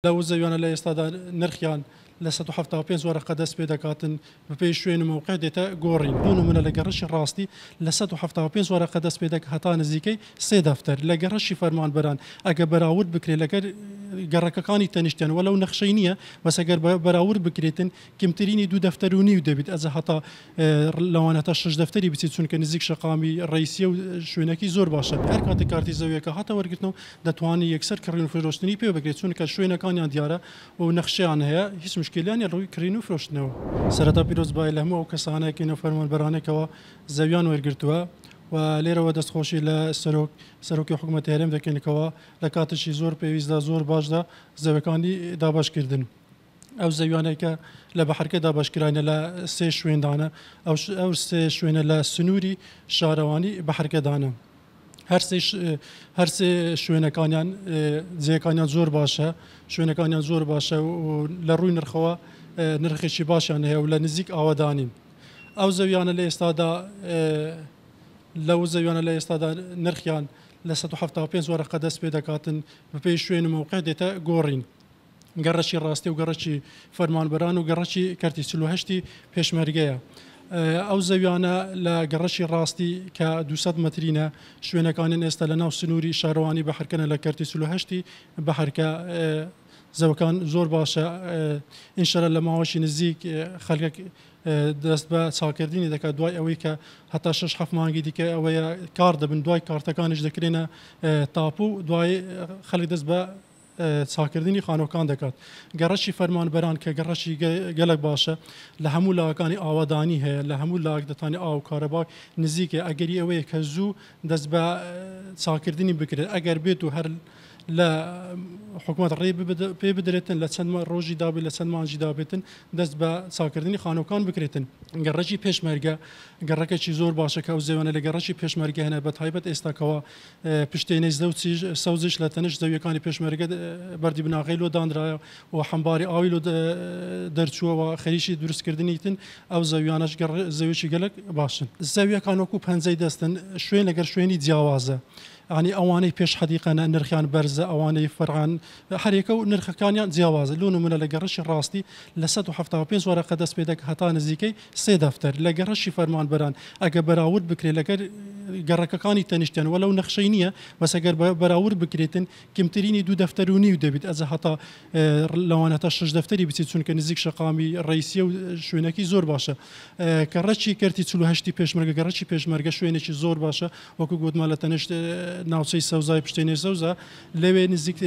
لو زەویانە لە ئێستادا نرخیان لە 175 وەرەقە دەست پێ دەکاتن بەپێی شوێن و موقع دێتە گۆڕین. بوون منە لە گەڕەشی ڕاستی لە 175 وەرەقە دەست پێ دەکات هەتا نزیکەی 3 دەفتەر لە گەڕەشی فەرمانبەران ئەگە بەراورد بکرێت لەگەر گەڕەکەکانی تەنیشتیان وەلەو نەخشەی نییە بەس ئەگەر بەراورد بکرێتن کمترینی 2 دەفتەر و نیو دەبێت ئەزە هەتا لەوانە تا 6 دەفتەری بچیت چونکە نزیک شەقامی ڕئیسیە و شوێنەکی زۆر باشە. هەر کاتێک کارتی زەویەکە هاتە وەرگرتنەوە دەتوانێت یەکسەر کڕین و فرۆشتنی پێ بگرێت چونکە شوێنەکانیان دیارە و نەخشەیان هەیە هیچ مشکلیان ڕووی کڕین و فرۆشتنەوە. سەرەتا پیرۆز بای لە هەموو ئەو کەسانێکی فەرمانبەرانێکەوە زەویان وەرگرتووە و لێرەوە دەستخۆشی لە سەرۆکی حکوومەتی هەرێم دەکەنەوە لە کاتێکی زۆر پێویستدا زۆر باشدا زەویەکانی داباشکردن. ئەو زەویانێکە لە بەحرکە داباشکرانە لە 3 شوێندانە ئەو 3 شوێنە لە سنووری شارەوانی بەحرکەدانە. هەر سێ شوێنەکانیان جێەکانیان زۆر باشە شوێنەکانیان زۆر باشە و لە ڕووی نرخەوە نرخێکی باشیان هەیە و لە نزیک ئاوادانین. ئەو زەویانە لە ئێستادا لەو زەویانە لە ئێستادا نرخیان لە 175 وەرەقە دەست پێ دەکاتن بەپێی شوێن و موقع دێتە گۆڕین. گەڕەشی ڕاستی و گەڕەشی فەرمانبەران و گەڕەشی کەرتی 48 پێشمەرگەیە. ئەو زەویانە لە گەڕەشی ڕاستی کە 200 مترینە شوێنەکانیان ئێستا لە ناو سنووری شارەوانی بەحرکەنە لە کەرتی 48 بەحرکە زەوەکان زۆر باشە. ئینشەڵا لە ماوەشی نزیک خەڵک دەست بە چاکردنی دەکات دوای ئەوەی کە هەتا 6-7 مانگی دیکە ئەوەیە کار دەبن دوای کارتەکانش دەکرێنە تاپ و دوای خەڵک دەست بە چاکردنی خانۆکان دەکات. گەڕەشی فەرمانبەران کە گەڕەشی گەلک باشە لە هەموو لاوەکانی ئاوادانی هەیە لە هەموو لاک دەتوانێت ئاو کارەبای نزیکە ئەگەری ئەوەیە کە زوو دەست بە چاکردنی بکرێت ئەگەر بێت و هەر لە حکوومەت ڕێ پێ بدرێتن لە چەند ڕۆژی دابێت لە چەند مانجی دابێتن دەست بە چاکردنی خانۆکان بکرێتن. گەڕەشی پێشمەرگە گەڕەکەی زۆر باشە کە ئەو زەویانە لە گەڕەشی پێشمەرگە هەنە بە تایبەت ئێستاکەوە پشتێنەی سەوزش لە تەنش زەویەکانی پێشمەرگە بەردی بناغی لۆ دانرایە و حەمباری ئاوی لۆ دەرچووەوە خەریکی دروستکردنیتن ئەو زەویانەش زەویێکی گەلک باشن. زەویەکان وەکو پەنجەی دەستن شوێن لەگەر شوێنی جیاوازە. ینی ئەوانەی پێش حەدیقەنە نرخیان بەرزە ئەوانەی فەرعان هەرێکە و نرخەکانیان جیاوازە. لۆ نمونە لە گەڕەشی ڕاستی لە 175 وەرەقە دەست پێ دەکات هەتا نزیکەی 3 دەفتەر لە گەڕەشی فەرمانبەران ئەگە بەراورد بکرێت لەگەر گەڕەکەکانی تەنیشتیان وەلەو نەخشەی نییە بەس ئەگەر بەراورد بکرێتن کمترینی 2 دەفتەر و نیو دەبێت ئەزە هەتا لەوانە تا 6 دەفتەری بچیت چونکە نزیک شەقامی ڕئیسیە و شوێنەکی زۆر باشە. گەڕەکی کەرتی 48 پێشمەرگە گەڕەکی پێشمەرگە شوێنێکی زۆر باشە وەکو گوتمان لە تەنیشت ناوچەی سەوزای پشتێنێ سەوزە لەوێ نزیک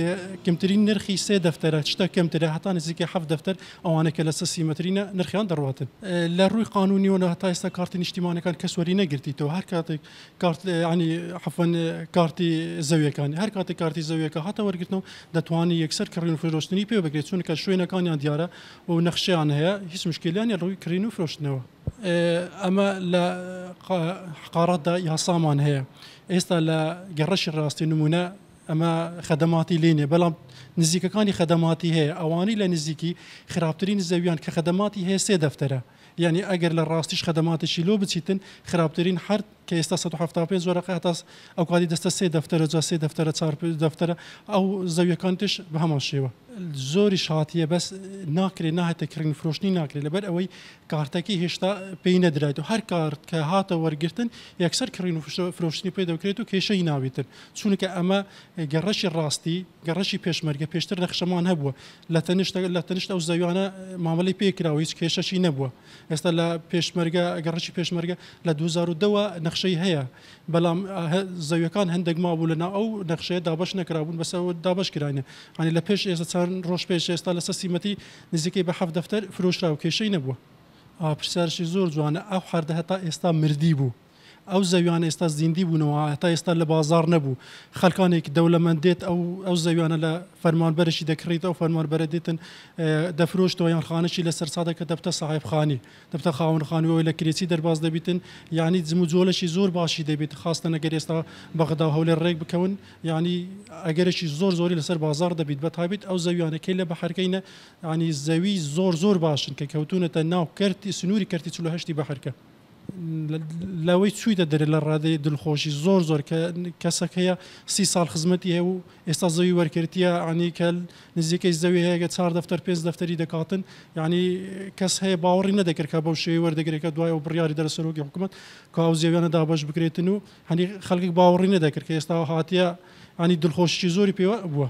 کەمترین نرخی 3 دەفتەرە شتە کەمترە هەتا نزیکە 7 دەفتەر ئەوانەکە لە 30 مترینە نرخیان دەڕواتن. لە ڕووی قانونیەوە هەتا ئێستا کارتی نیشتیمانەکان کەس وەری نەگرتیتەوە هەر کاتێک ینی حەفەن کارتی زەویەکانی هەر کاتێک کارتی زەویەکە هاتە وەرگرتنەوە دەتوانێت یەکسەر کڕین و فرۆشتنی پێ بگرێت چونکە شوێنەکانیان دیارە و نەخشەیان هەیە هیچ مشکلیان ڕووی کڕین و فرۆشتنەوە. ئەمە لە قارەتدا یاسامان هەیە. ئێستا لە گەڕەشی ڕاستی نمونە ئەمە خەدەماتی لێنێ بەڵام نزیکەکانی خەدەماتی هەیە ئەوانی لە نزیکی خراپترین زەویان کە خەدەماتی هەیە 3 دەفتەرە. یعنی ئەگەر لە ڕاستیش خەدەماتێکی لۆ بچیتن خراپترین هەر کە ئێستا 175 وەرەقە هەتا ئەو کاتی دەستە 3 دەفتەرە جا 3 دەفتەرە 4 دەفتەرە ئەو زەویەکانتش بە هەمان شێوە. زۆری شاتیە بەس ناکرێت ناهێتە کڕین فرۆشتنی ناکرێت لەبەر ئەوەی کارتەکەی هێشتا پێی نەدرایێت و هەر کارت کە هاتە وەرگرتن یەکسەر کڕین و فرۆشتنی پێ دەکرێت و کێشەی ناوێتن چونکە ئەمە گەڕەشی ڕاستی گەڕەشی پێشمەرگە پێشتر نەخشەمان هەبووە لە تەنیشت ئەو زەویانە مامەڵی پێکراوە هیچ کێشەشی نەبووە. ئێستا لە پێشمەرگە گەڕەشی پێشمەرگە لە 2010 نەخشەی هەیە بەڵام زەویەکان هەندێک مابوو لەنا ئەو نەخشەیە دابش نەکرابوون بەسەوە دابش کراینە ینی لە پێش ئێستا چەند ڕۆژ پێش ئێستا لە سەسیمەتی نزیکەی بە 7 دەفتەر فرۆشرا و کێشەی نەبووە. پرسیارشی زۆر جوانە ئەو حەردە هەتا ئێستا مردی بوو ئەو زەویانە ئێستا زیندی بوونەوە هەتا ئێستا لە بازار نەبوو خەڵکانێک دەوڵەمەندێت ئەو زەویانە لە فەرمانبەرشی دەکڕیت ئەو فەرمانبەرە دێتن دەفرۆشتەوە یان خانەی لەسەر سادەکە دەبتە ساحێبخانی دەبتە خاوەنخانیەوەی لە کرێچی دەرباز دەبیتن یعنی جموجۆلەشی زۆر باشی دەبێت خاستە نەگەر ئێستا بەغدا هەولێر ڕێک بکەون یعنی ئەگەرشی زۆری لەسەر بازار دەبیت بە تایبێت ئەو زەویانەکەی لە بەحرکەینە ینی زەوی زۆر باشن کە کەوتونەتە ناو کەرتی سنووری کەرتی 48 بەحرکە. لەوەی چوویتە دەرێ لە ڕادەی دڵخۆشی زۆر کەسێک هەیە 30 ساڵ خزمەتی هەیە و ئێستا زەوی وەرگرتیە عنی کە نزیکەی زەوی هەیەگە 4 دەفتەر 5 دەفتەری دەکاتن یعنی کەس هەیە باوەڕی نەدەکرد کە بەو شێوەی وەردەگرێتکە دوای و بڕیاری دەرەسەرۆکی حکوومەت کە ئەو زێویانە دابەش بکرێتن و هەنی خەڵکی باوەڕی نەدەکرد کە ئێستا هاتیە ینی دڵخۆشی زۆری پێوە بووە.